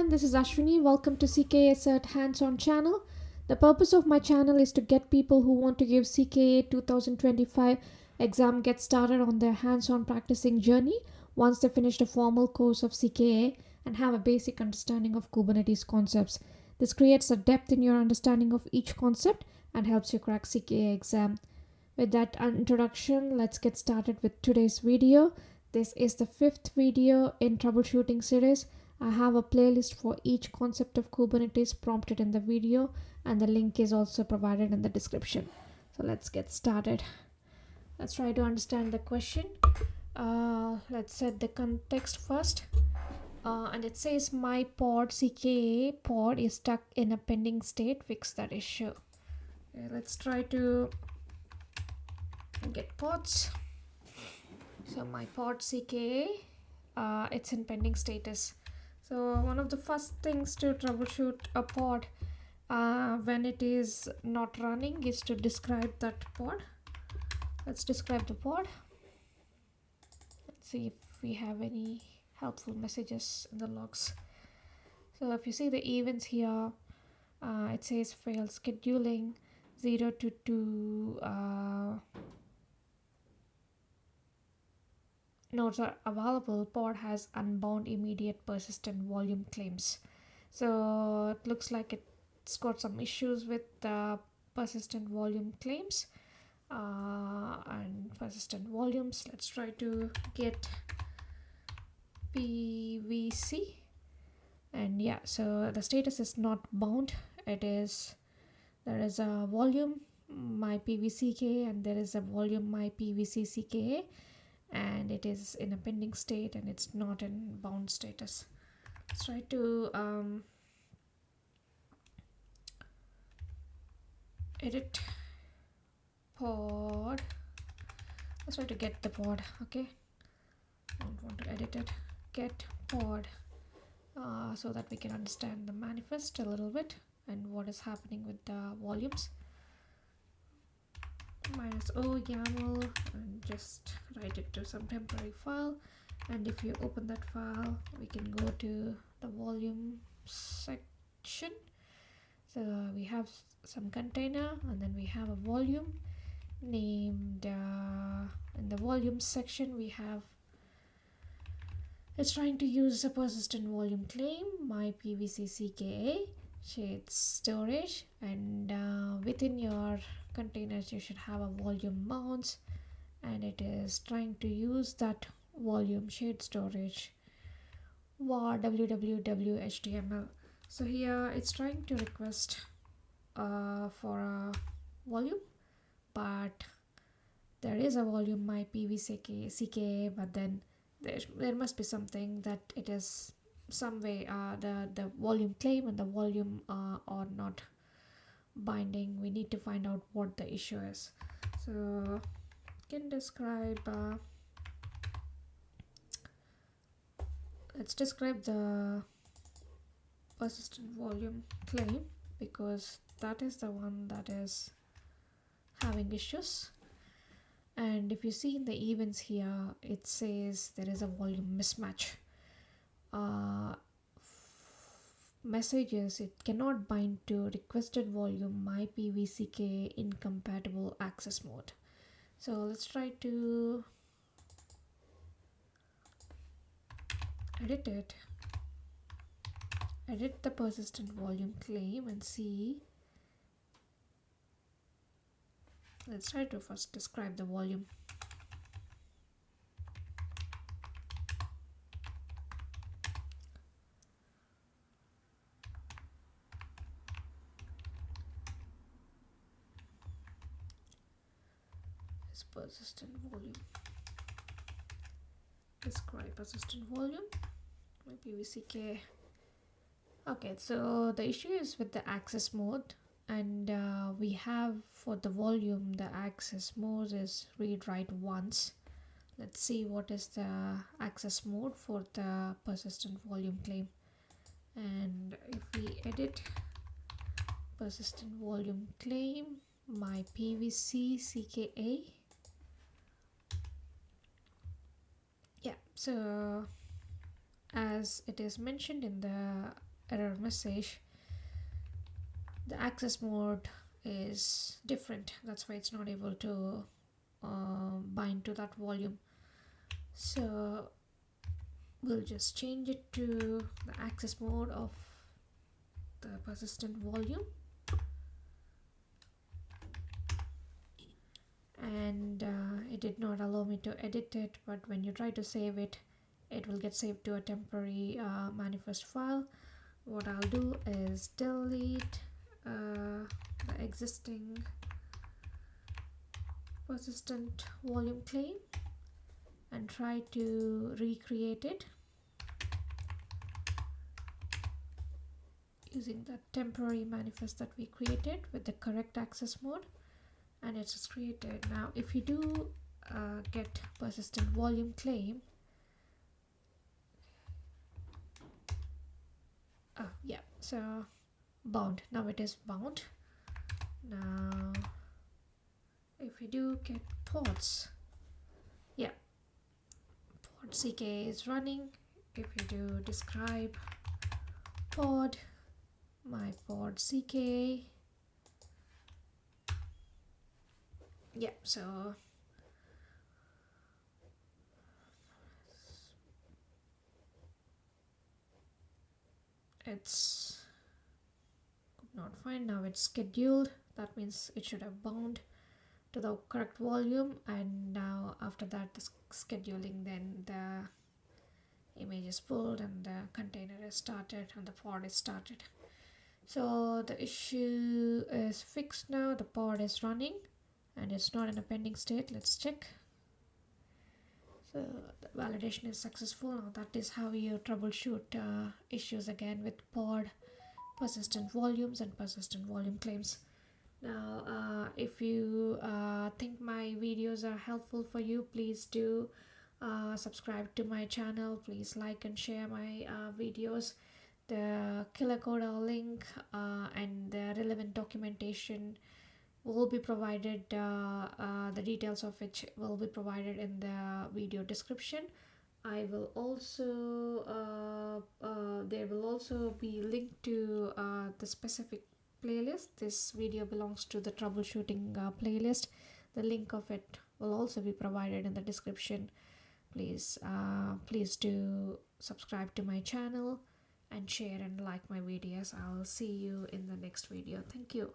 everyone, this is Ashwini. Welcome to CKA Cert Hands-On channel. The purpose of my channel is to get people who want to give CKA 2025 exam get started on their hands-on practicing journey once they finish the formal course of CKA and have a basic understanding of Kubernetes concepts. This creates a depth in your understanding of each concept and helps you crack CKA exam. With that introduction, let's get started with today's video. This is the fifth video in troubleshooting series. I have a playlist for each concept of Kubernetes prompted in the video, and the link is also provided in the description. So let's get started. Let's try to understand the question. Let's set the context first. And it says my pod CKA pod is stuck in a pending state. Fix that issue. Okay, let's try to get pods. So my pod CKA, it's in pending status. So one of the first things to troubleshoot a pod when it is not running is to describe that pod. Let's describe the pod. Let's see if we have any helpful messages in the logs. So if you see the events here, it says failed scheduling 0 to 2 nodes are available. Pod has unbound immediate persistent volume claims. So it looks like it's got some issues with the persistent volume claims and persistent volumes. Let's try to get PVC, and yeah, so the status is not bound. There is a volume my PVCK and there is a volume my PVCCKA, and it is in a pending state and it's not in bound status. Let's try to edit pod. Let's try to get the pod. Okay, don't want to edit it. Get pod so that we can understand the manifest a little bit and what is happening with the volumes. -o YAML and just write it to some temporary file, and if you open that file we can go to the volume section. So we have some container and then we have a volume named in the volume section we have, it's trying to use a persistent volume claim my PVCCKA shared storage, and within your containers you should have a volume mounts, and it is trying to use that volume shared storage var www html. So here it's trying to request for a volume, but there is a volume my PVCKA, but then there must be something that it is some way the volume claim and the volume are not binding. We need to find out what the issue is. So you can describe let's describe the persistent volume claim because that is the one that is having issues. And if you see in the events here, it says there is a volume mismatch. Messages, it cannot bind to requested volume my PVCK incompatible access mode. So let's try to edit it, edit the persistent volume claim and see. Let's try to first describe the volume. This persistent volume. Describe persistent volume. My PVCK. Okay, so the issue is with the access mode, and we have for the volume the access mode is read write once. Let's see what is the access mode for the persistent volume claim. And if we edit persistent volume claim my PVCCKA, yeah, so as it is mentioned in the error message, the access mode is different. That's why it's not able to bind to that volume. So we'll just change it to the access mode of the persistent volume, and it did not allow me to edit it, but when you try to save it, it will get saved to a temporary manifest file. What I'll do is delete the existing persistent volume claim and try to recreate it using the temporary manifest that we created with the correct access mode, and it's just created. Now if you do get persistent volume claim, yeah, so bound, now it is bound. Now if you do get pods, yeah, pod CKA is running. If you do describe pod, my pod CKA, yeah, so it's could not find. Now it's scheduled, that means it should have bound to the correct volume, and now after that the scheduling, then the image is pulled and the container is started and the pod is started. So the issue is fixed now, the pod is running and it's not in a pending state. Let's check. So the validation is successful. Now that is how you troubleshoot issues again with pod, persistent volumes and persistent volume claims. Now if you think my videos are helpful for you, please do subscribe to my channel. Please like and share my videos. The KillerCoda link and the relevant documentation will be provided, the details of which will be provided in the video description. I will also there will also be linked to the specific playlist. This video belongs to the troubleshooting playlist. The link of it will also be provided in the description. Please do subscribe to my channel and share and like my videos. I'll see you in the next video. Thank you.